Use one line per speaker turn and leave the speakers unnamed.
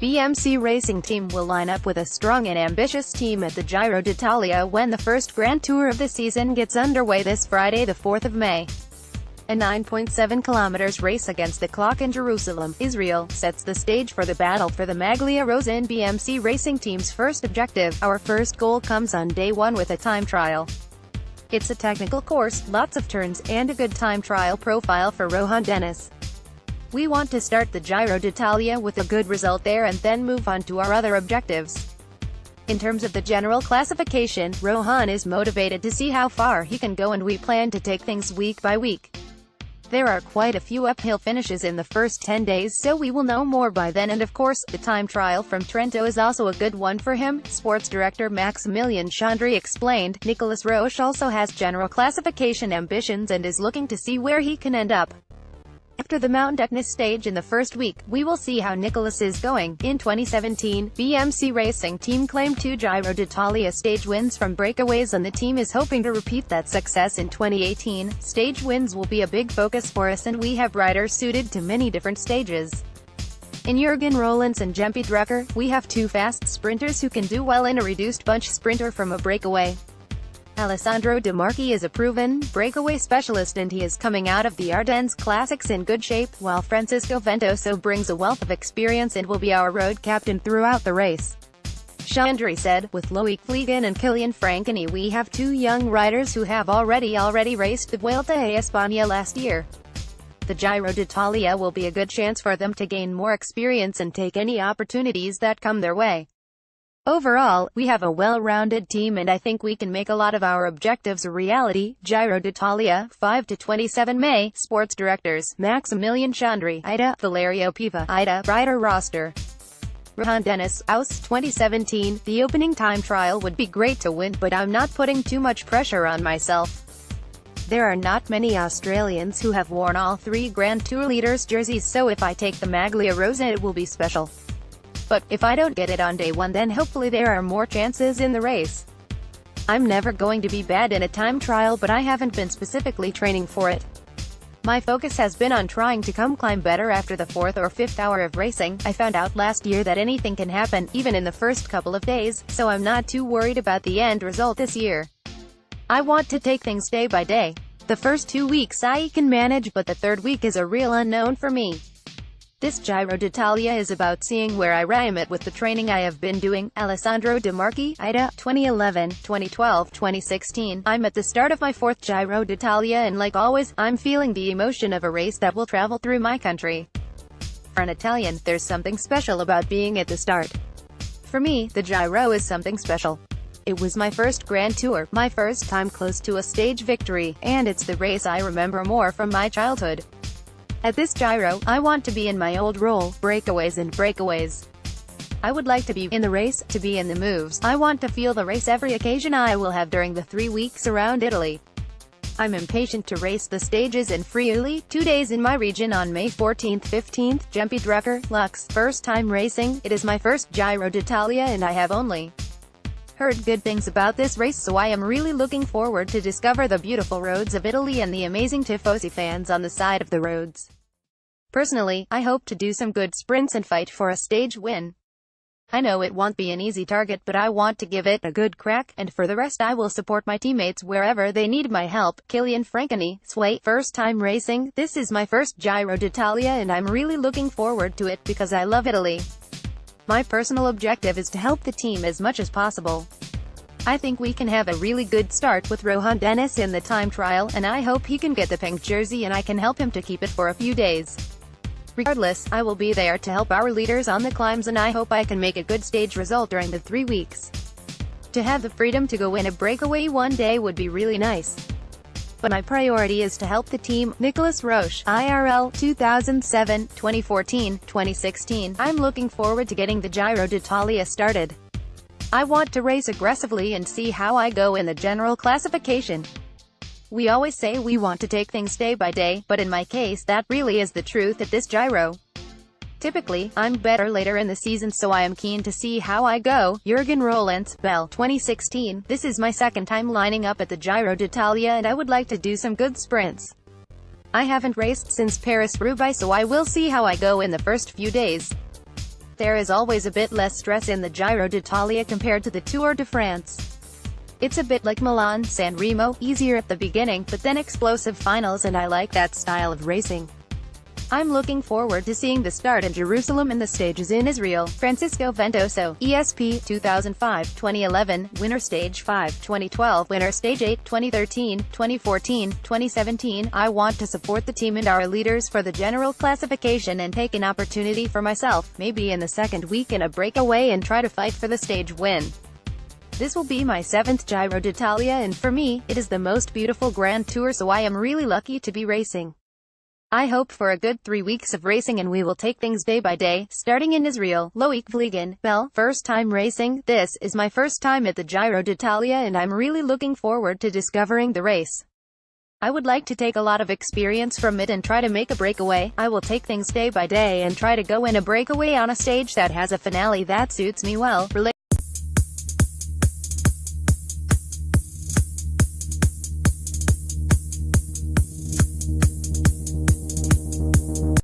BMC Racing Team will line up with a strong and ambitious team at the Giro d'Italia when the first Grand Tour of the season gets underway this Friday, the 4th of May. A 9.7 km race against the clock in Jerusalem, Israel, sets the stage for the battle for the maglia rosa in BMC Racing Team's first objective. Our first goal comes on day one with a time trial. It's a technical course, lots of turns, and a good time trial profile for Rohan Dennis. We want to start the Giro d'Italia with a good result there and then move on to our other objectives. In terms of the general classification, Rohan is motivated to see how far he can go and we plan to take things week by week. There are quite a few uphill finishes in the first 10 days, so we will know more by then, and of course, the time trial from Trento is also a good one for him, sports director Maximilian Chandri explained. Nicolas Roche also has general classification ambitions and is looking to see where he can end up. After the Mount Etna stage in the first week, we will see how Nicolas is going. In 2017, BMC Racing Team claimed 2 Giro d'Italia stage wins from breakaways, and the team is hoping to repeat that success in 2018. Stage wins will be a big focus for us, and we have riders suited to many different stages. In Jurgen Rollins and Jempe Drucker, we have 2 fast sprinters who can do well in a reduced bunch sprinter from a breakaway. Alessandro De Marchi is a proven breakaway specialist and he is coming out of the Ardennes Classics in good shape, while Francisco Ventoso brings a wealth of experience and will be our road captain throughout the race. Chandri said, with Loic Fliegen and Kilian Franconi we have 2 young riders who have already raced the Vuelta a España last year. The Giro d'Italia will be a good chance for them to gain more experience and take any opportunities that come their way. Overall, we have a well-rounded team and I think we can make a lot of our objectives a reality. Giro d'Italia, 5–27 May. Sports directors, Maximilian Chandri, Ida, Valerio Piva, Ida, rider roster. Rohan Dennis, Aus, 2017. The opening time trial would be great to win, but I'm not putting too much pressure on myself. There are not many Australians who have worn all 3 Grand Tour leaders jerseys, so if I take the maglia rosa it will be special. But if I don't get it on day 1, then hopefully there are more chances in the race. I'm never going to be bad in a time trial, but I haven't been specifically training for it. My focus has been on trying to climb better after the 4th or 5th hour of racing. I found out last year that anything can happen, even in the first couple of days, so I'm not too worried about the end result this year. I want to take things day by day. The first 2 weeks I can manage, but the 3rd week is a real unknown for me. This Giro d'Italia is about seeing where I am at with the training I have been doing. Alessandro De Marchi, Ida, 2011, 2012, 2016. I'm at the start of my 4th Giro d'Italia and like always, I'm feeling the emotion of a race that will travel through my country. For an Italian, there's something special about being at the start. For me, the Giro is something special. It was my first Grand Tour, my first time close to a stage victory, and it's the race I remember more from my childhood. At this Giro, I want to be in my old role, breakaways and breakaways. I would like to be in the race, to be in the moves. I want to feel the race every occasion I will have during the 3 weeks around Italy. I'm impatient to race the stages in Friuli, 2 days in my region on May 14th, 15th, Jempe Drucker, Lux, first time racing. It is my first Giro d'Italia and I have only heard good things about this race, so I am really looking forward to discover the beautiful roads of Italy and the amazing Tifosi fans on the side of the roads. Personally, I hope to do some good sprints and fight for a stage win. I know it won't be an easy target, but I want to give it a good crack, and for the rest I will support my teammates wherever they need my help. Kilian Franconi, Sway, first time racing. This is my first Giro d'Italia and I'm really looking forward to it because I love Italy. My personal objective is to help the team as much as possible. I think we can have a really good start with Rohan Dennis in the time trial, and I hope he can get the pink jersey and I can help him to keep it for a few days. Regardless, I will be there to help our leaders on the climbs and I hope I can make a good stage result during the 3 weeks. To have the freedom to go in a breakaway one day would be really nice. But my priority is to help the team. Nicolas Roche, IRL, 2007, 2014, 2016. I'm looking forward to getting the Giro d'Italia started. I want to race aggressively and see how I go in the general classification. We always say we want to take things day by day, but in my case that really is the truth at this Giro. Typically, I'm better later in the season, so I am keen to see how I go. Jurgen Rollins, Bell, 2016. This is my 2nd time lining up at the Giro d'Italia and I would like to do some good sprints. I haven't raced since Paris-Roubaix, so I will see how I go in the first few days. There is always a bit less stress in the Giro d'Italia compared to the Tour de France. It's a bit like Milan-San Remo, easier at the beginning, but then explosive finals, and I like that style of racing. I'm looking forward to seeing the start in Jerusalem and the stages in Israel. Francisco Ventoso, ESP, 2005, 2011, Winner Stage 5, 2012, Winner Stage 8, 2013, 2014, 2017. I want to support the team and our leaders for the general classification and take an opportunity for myself, maybe in the second week in a breakaway, and try to fight for the stage win. This will be my 7th Giro d'Italia, and for me, it is the most beautiful Grand Tour, so I am really lucky to be racing. I hope for a good 3 weeks of racing, and we will take things day by day, starting in Israel. Loic Vliegen, Bell, first time racing. This is my first time at the Giro d'Italia, and I'm really looking forward to discovering the race. I would like to take a lot of experience from it and try to make a breakaway. I will take things day by day and try to go in a breakaway on a stage that has a finale that suits me well.